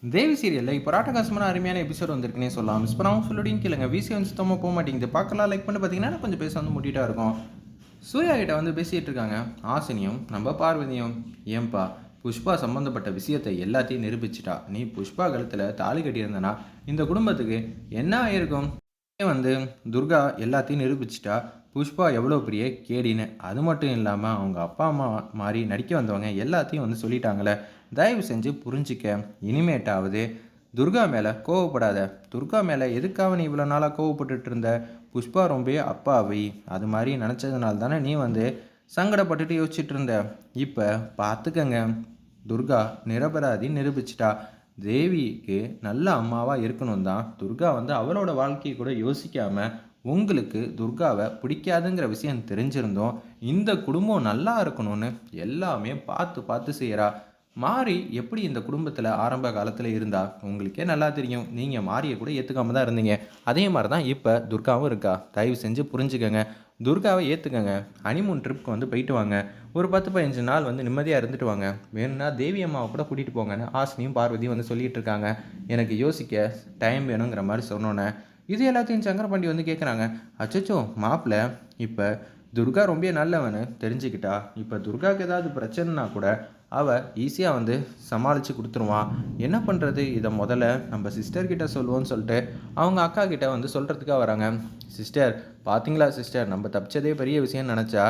தேவி சீரியலில் இப்போ ராட்டகாசமான அருமையான எபிசோட் வந்திருக்குன்னே சொல்லலாம். மிஸ் பண்ணாமல் சொல்லிடிங்க கேளுங்க. வீசி வந்து சுத்தமாக போக மாட்டேங்குது. பார்க்கலாம் லைக் பண்ணி பார்த்தீங்கன்னா கொஞ்சம் பேச வந்து முட்டிட்டா இருக்கும். சூர்யா கிட்ட வந்து பேசிகிட்டு இருக்காங்க ஆசினியும் நம்ம பார்வதியும். ஏன்பா புஷ்பா சம்மந்தப்பட்ட விஷயத்தை எல்லாத்தையும் நிரூபிச்சிட்டா. நீ புஷ்பா கழுத்தில் தாலி கட்டியிருந்தனா இந்த குடும்பத்துக்கு என்ன ஆயிருக்கும்? வந்து துர்கா எல்லாத்தையும் நிரூபிச்சிட்டா புஷ்பா எவ்வளோ பெரிய கேடின்னு. அது மட்டும் இல்லாமல் அவங்க அப்பா அம்மா மாதிரி நடிக்க வந்தவங்க எல்லாத்தையும் வந்து சொல்லிட்டாங்களே. தயவு செஞ்சு புரிஞ்சிக்க. இனிமேட்டாவது துர்கா மேலே கோவப்படாத. துர்கா மேலே எதுக்காக நீ இவ்வளோ நாளாக கோவப்பட்டுட்டு இருந்த? புஷ்பா ரொம்ப அப்பாவி அது மாதிரி நினச்சதுனால தானே நீ வந்து சங்கடப்பட்டுட்டு யோசிச்சுட்டு இருந்த. இப்போ பார்த்துக்கங்க, துர்கா நிரபராதி நிரூபிச்சிட்டா. தேவிக்கு நல்ல அம்மாவாக இருக்கணும் தான் துர்கா வந்து அவளோட வாழ்க்கையை கூட யோசிக்காமல் உங்களுக்கு துர்காவை பிடிக்காதுங்கிற விஷயம் தெரிஞ்சிருந்தோம் இந்த குடும்பம் நல்லா இருக்கணும்னு எல்லாமே பார்த்து பார்த்து செய்கிறா. மாறி எப்படி இந்த குடும்பத்தில் ஆரம்ப காலத்தில் இருந்தா உங்களுக்கே நல்லா தெரியும். நீங்கள் மாரியை கூட ஏற்றுக்காம தான் இருந்தீங்க. அதே மாதிரி தான் இப்போ துர்காவும் இருக்கா. தயவு செஞ்சு புரிஞ்சுக்கங்க. துர்காவை ஏற்றுக்கங்க. ஹனிமூன் ட்ரிப்க்கு வந்து போயிட்டு வாங்க. ஒரு 10-15 நாள் வந்து நிம்மதியாக இருந்துட்டு வாங்க. வேணும்னா தேவி அம்மாவை கூட கூட்டிகிட்டு போங்கன்னு ஆசினியும் பார்வதியும் வந்து சொல்லிகிட்டு இருக்காங்க. எனக்கு யோசிக்க டைம் வேணுங்கிற மாதிரி சொன்னோன்னே இது எல்லாத்தையும் சங்கரபாண்டி வந்து கேட்குறாங்க. அச்சச்சோ மாப்பிள்ள, இப்போ துர்கா ரொம்ப நல்லவனு தெரிஞ்சுக்கிட்டா. இப்போ துர்காவுக்கு ஏதாவது பிரச்சனைனா கூட அவள் ஈஸியாக வந்து சமாளித்து கொடுத்துருவான். என்ன பண்ணுறது? இதை முதல்ல நம்ம சிஸ்டர்கிட்ட சொல்லுவோன்னு சொல்லிட்டு அவங்க அக்கா கிட்ட வந்து சொல்கிறதுக்காக வராங்க. சிஸ்டர் பார்த்தீங்களா சிஸ்டர், நம்ம தப்பிச்சதே பெரிய விஷயம்னு நினச்சா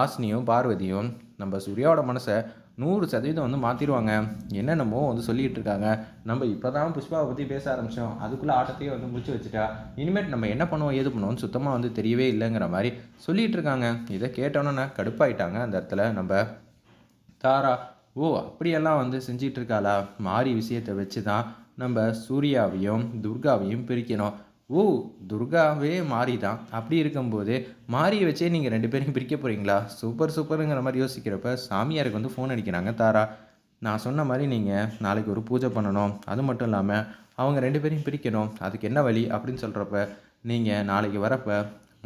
ஆசினியும் பார்வதியும் நம்ம சூர்யாவோட மனசை 100% வந்து மாற்றிடுவாங்க. என்னென்னமோ வந்து சொல்லிகிட்டு இருக்காங்க. நம்ம இப்போ தான் புஷ்பாவை பற்றி பேச ஆரம்பித்தோம், அதுக்குள்ளே ஆட்டத்தையே வந்து முடிச்சு வச்சுட்டா. இனிமேட் நம்ம என்ன பண்ணுவோம் ஏது பண்ணுவோம்னு சுத்தமாக வந்து தெரியவே இல்லைங்கிற மாதிரி சொல்லிகிட்டு இருக்காங்க. இதை கேட்டோன்னே கடுப்பாயிட்டாங்க அந்த இடத்துல நம்ம தாரா. ஓ அப்படியெல்லாம் வந்து செஞ்சிட்டு இருக்காளா? மாறி விஷயத்தை வச்சு தான் நம்ம சூர்யாவையும் துர்காவையும் பிரிக்கணும். ஓ துர்காவே மாறி தான். அப்படி இருக்கும்போது மாரியை வச்சே நீங்கள் 2 பேரையும் பிரிக்க போகிறீங்களா? சூப்பர் சூப்பருங்கிற மாதிரி யோசிக்கிறப்ப சாமியாருக்கு வந்து ஃபோன் அடிக்கிறாங்க தாரா. நான் சொன்ன மாதிரி நீங்கள் நாளைக்கு ஒரு பூஜை பண்ணணும். அது மட்டும் இல்லாமல் அவங்க 2 பேரையும் பிரிக்கணும். அதுக்கு என்ன வழி அப்படின்னு சொல்கிறப்ப நீங்கள் நாளைக்கு வரப்போ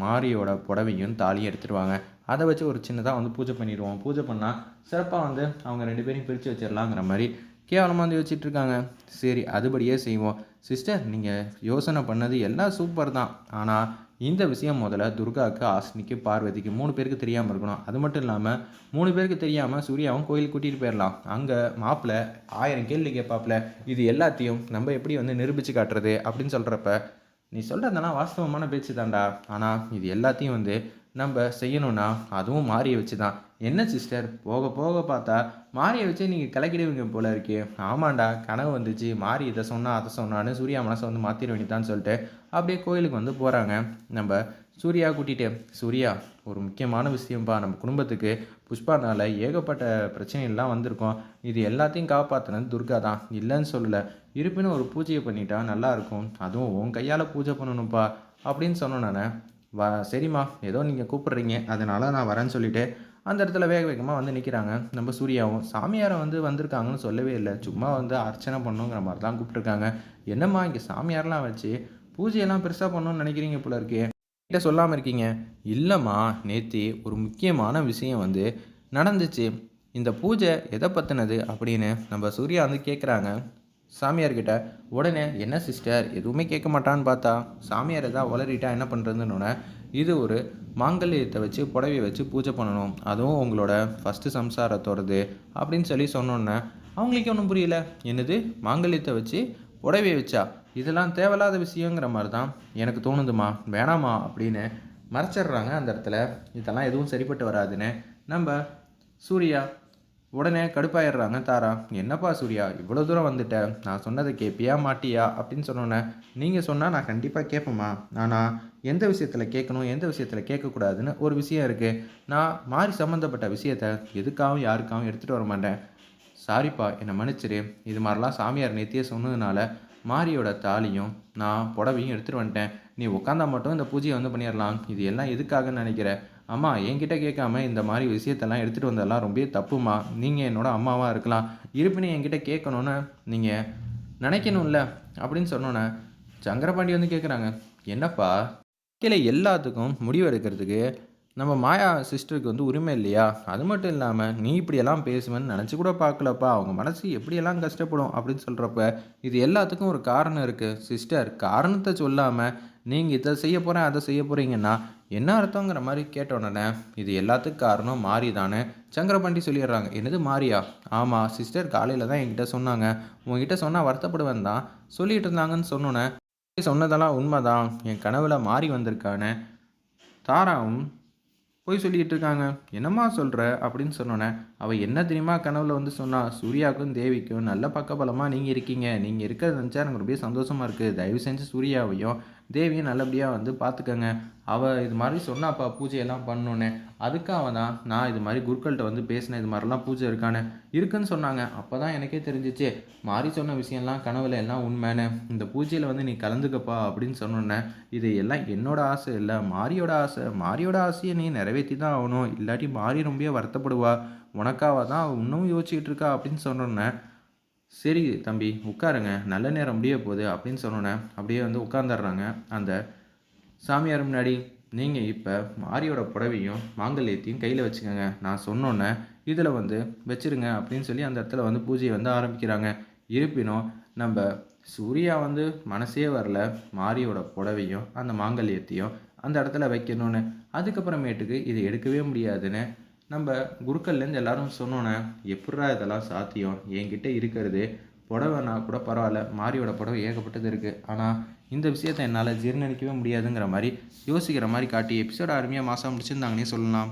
மாரியோட புடவையும் தாலியும் எடுத்துகிட்டு வாங்க. அதை வச்சு ஒரு சின்னதாக வந்து பூஜை பண்ணிடுவோம். பூஜை பண்ணால் சிறப்பாக வந்து அவங்க 2 பேரையும் பிரித்து வச்சிடலாங்கிற மாதிரி கேவலமாக வந்து யோசிச்சுட்ருக்காங்க. சரி அதுபடியே செய்வோம். சிஸ்டர் நீங்கள் யோசனை பண்ணது எல்லாம் சூப்பர் தான். ஆனால் இந்த விஷயம் முதல்ல துர்காவுக்கு ஆசினிக்கு பார்வதிக்கு 3 பேருக்கு தெரியாமல் இருக்கணும். அது மட்டும் இல்லாமல் 3 பேருக்கு தெரியாமல் சூர்யாவும் கோயிலுக்கு கூட்டிகிட்டு போயிடலாம். அங்கே மாப்பிள்ளை 1000 கேள்வி கேட்பாப்பில். இது எல்லாத்தையும் நம்ம எப்படி வந்து நிரூபித்து காட்டுறது அப்படின்னு சொல்கிறப்ப நீ சொல்கிறதெல்லாம் வாஸ்தவமான பேச்சு தான்டா. ஆனால் இது எல்லாத்தையும் வந்து நம்ம செய்யணும்னா அதுவும் மாரியை வச்சு தான். என்ன சிஸ்டர் போக போக பார்த்தா மாரியை வச்சே நீங்கள் கிளக்கிடுவீங்க போல இருக்கே. ஆமாண்டா கனவு வந்துச்சு, மாறி இதை சொன்னால் அதை சொன்னான்னு சூர்யா மனசை வந்து மாற்றிட வேண்டியதான்னு சொல்லிட்டு அப்படியே கோயிலுக்கு வந்து போகிறாங்க. நம்ம சூர்யா கூட்டிகிட்டு. சூர்யா ஒரு முக்கியமான விஷயம்ப்பா, நம்ம குடும்பத்துக்கு புஷ்பானால் ஏகப்பட்ட பிரச்சனைகள்லாம் வந்திருக்கோம். இது எல்லாத்தையும் காப்பாற்றினது துர்கா தான், இல்லைன்னு சொல்லலை. இருப்பினும் ஒரு பூஜையை பண்ணிட்டா நல்லாயிருக்கும். அதுவும் உன் கையால் பூஜை பண்ணணும்ப்பா அப்படின்னு சொன்னோன்னே சரிம்மா ஏதோ நீங்கள் கூப்பிட்றீங்க அதனால் நான் வரேன்னு சொல்லிவிட்டு அந்த இடத்துல வேக வேகமாக வந்து நிற்கிறாங்க. நம்ம சூர்யாவும் சாமியாரை வந்து வந்திருக்காங்கன்னு சொல்லவே இல்லை, சும்மா வந்து அர்ச்சனை பண்ணுங்கிற மாதிரி தான் கூப்பிட்ருக்காங்க. என்னம்மா இங்கே சாமியாரெலாம் வச்சு பூஜையெல்லாம் பெருசாக பண்ணணும்னு நினைக்கிறீங்க போல இருக்கே, கிட்ட சொல்லாமல் இருக்கீங்க? இல்லைம்மா நேற்று ஒரு முக்கியமான விஷயம் வந்து நடந்துச்சு. இந்த பூஜை எதை பற்றினது அப்படின்னு நம்ம சூர்யா வந்து கேட்குறாங்க சாமியார்கிட்ட. உடனே என்ன சிஸ்டர் எதுவுமே கேட்க மாட்டான்னு பார்த்தா சாமியார் எதாவது உளறிட்டா என்ன பண்ணுறதுன்னு, இது ஒரு மாங்கல்யத்தை வச்சு புடவையை வச்சு பூஜை பண்ணணும், அதுவும் உங்களோட ஃபஸ்ட்டு சம்சாரத்தோடது அப்படின்னு சொல்லி சொன்னோன்னே அவங்களுக்கு ஒன்றும் புரியல. என்னது மாங்கல்யத்தை வச்சு புடவையை வச்சா? இதெல்லாம் தேவையில்லாத விஷயங்கிற மாதிரி தான் எனக்கு தோணுதுமா, வேணாமா அப்படின்னு மறைச்சிட்றாங்க அந்த இடத்துல. இதெல்லாம் எதுவும் சரிப்பட்டு வராதுன்னு நம்ம சூர்யா உடனே கடுப்பாயிடுறாங்க தாரா. என்னப்பா சூர்யா இவ்வளோ தூரம் வந்துட்டேன், நான் சொன்னதை கேட்பியா மாட்டியா அப்படின்னு சொன்னோன்னே நீங்கள் சொன்னால் நான் கண்டிப்பாக கேட்பேம்மா. ஆனால் எந்த விஷயத்தில் கேட்கணும் எந்த விஷயத்தில் கேட்கக்கூடாதுன்னு ஒரு விஷயம் இருக்குது. நான் மாறி சம்மந்தப்பட்ட விஷயத்த எதுக்காகவும் யாருக்காகவும் எடுத்துகிட்டு வர மாட்டேன். சாரிப்பா என்னை மன்னிச்சிரு. இது மாதிரிலாம் சாமியார் நேத்தியே சொன்னதுனால மாரியோட தாலியும் நான் புடவையும் எடுத்துகிட்டு வந்துட்டேன். நீ உட்காந்தா மட்டும் இந்த பூஜையை வந்து பண்ணிடலாம். இது எல்லாம் எதுக்காகன்னு நினைக்கிறேன்? அம்மா என்கிட்ட கேட்காம இந்த மாதிரி விஷயத்தெல்லாம் எடுத்துகிட்டு வந்ததெல்லாம் ரொம்ப தப்புமா. நீங்கள் என்னோடய அம்மாவாக இருக்கலாம், இருப்பினும் என்கிட்ட கேட்கணுன்னு நீங்கள் நினைக்கணும்ல அப்படின்னு சொன்னோன்னே சங்கரபாண்டி வந்து கேட்குறாங்க. என்னப்பா கீழே எல்லாத்துக்கும் முடிவு எடுக்கிறதுக்கு நம்ம மாயா சிஸ்டருக்கு வந்து உரிமை இல்லையா? அது மட்டும் இல்லாம, "நீ இப்படியெல்லாம் பேசுவேன்னு நெனச்சு கூட பார்க்கலப்பா. அவங்க மனசு எப்படியெல்லாம் கஷ்டப்படும்." அப்படின்னு சொல்றப்ப, இது எல்லாத்துக்கும் ஒரு காரணம் இருக்கு. சிஸ்டர் காரணத்த சொல்லாம, நீங்க இத செய்ய போறேன், அத செய்ய போறீங்கன்னா, என்ன அர்த்தங்கிற மாரி கேட்ட உடனே, "இது எல்லாத்துக்கும் காரணம் மாரி தான்னு" சங்கரபாண்டி சொல்லிடுறாங்க. "என்னது மாரியா?" "ஆமா, சிஸ்டர் காலையில தான் என்கிட்ட சொன்னாங்க. உன்கிட்ட சொன்னா வருத்தப்படுவேன்னு தான் சொல்லிட்டு இருந்தாங்கன்னு" சொன்னோனே, "சொன்னதெல்லாம் உண்மதான். என் கனவுல மாரி வந்திருக்கான்னு" தாராவும் பொய் சொல்லிட்டு இருக்காங்க. "என்னம்மா சொல்ற?" அப்படின்னு சொன்னோனே, அவ என்ன தெரியுமா கனவுல வந்து சொன்னா? "சூர்யாவுக்கும், தேவிக்கும் நல்ல பக்கபலமா நீங்க இருக்கீங்க. நீங்க இருக்கிறத நெனச்சா எனக்கு ரொம்பவே சந்தோஷமா இருக்கு. தயவு செஞ்சு சூர்யாவையும், தேவியும் நல்லபடியா வந்து பார்த்துக்கங்க. அவ இது மாரி சொன்னாப்பா பூஜையெல்லாம் பண்ணணும்னு. அதுக்காக தான் நான் இது மாரி குருக்கள்ட்ட வந்து பேசினேன். இது மாரிலாம் பூஜை இருக்கான்னு. இருக்குன்னு சொன்னாங்க. அப்பதான் எனக்கே தெரிஞ்சுச்சு, மாரி சொன்ன விஷயம்லாம் கனவுல எல்லாம் உண்மைன்னு. இந்த பூஜையில வந்து நீ கலந்துக்கப்பா அப்படின்னு சொன்னோனே, இது எல்லாம் என்னோட ஆசை இல்ல, மாரியோட ஆசை. மாரியோட ஆசைய நீ நிறைவேத்தி தான் ஆகணும். இல்லாட்டி மாரி ரொம்பவே வருத்தப்படுவா. உனக்காக தான் அவ இன்னமும் யோசிச்சுக்கிட்டு இருக்கா அப்படின்னு சொன்னோனே, "சரி தம்பி உட்காருங்க. நல்ல நேரம் முடிய போகுது" அப்படின்னு சொன்னோனே, அப்படியே வந்து உட்கார்ந்துடுறாங்க அந்த சாமியார் முன்னாடி. "நீங்க இப்ப மாரியோட புடவையும், மாங்கல்யத்தையும் கையில வச்சுக்கங்க. நான் சொன்னோனே, இதில வந்து வச்சுருங்க" அப்படின்னு சொல்லி அந்த இடத்துல வந்து பூஜைய வந்து ஆரம்பிக்கிறாங்க. இருப்பினும் நம்ப சூர்யா வந்து மனசே வரல, மாரியோட புடவையும், அந்த மாங்கல்யத்தையும் அந்த இடத்துல வைக்கணும்னு. அதுக்கப்புறமேட்டுக்கு இத எடுக்கவே முடியாதுன்னு நம்ப குருக்கள்லேருந்து எல்லாரும் சொன்னோனே, "எப்புட்றா இதெல்லாம் சாத்தியம்? என்கிட்ட இருக்கிறது புடவைனா கூட பரவால்ல. மாரியோட புடவை ஏகப்பட்டது இருக்கு. ஆனா, இந்த விஷயத்த என்னால ஜீரணிக்கவே முடியாதுங்கிற மாரி யோசிக்கிற மாரி காட்டி எபிசோட அருமையா மாஸா முடிச்சிருந்தாங்கன்னே சொல்லலாம்.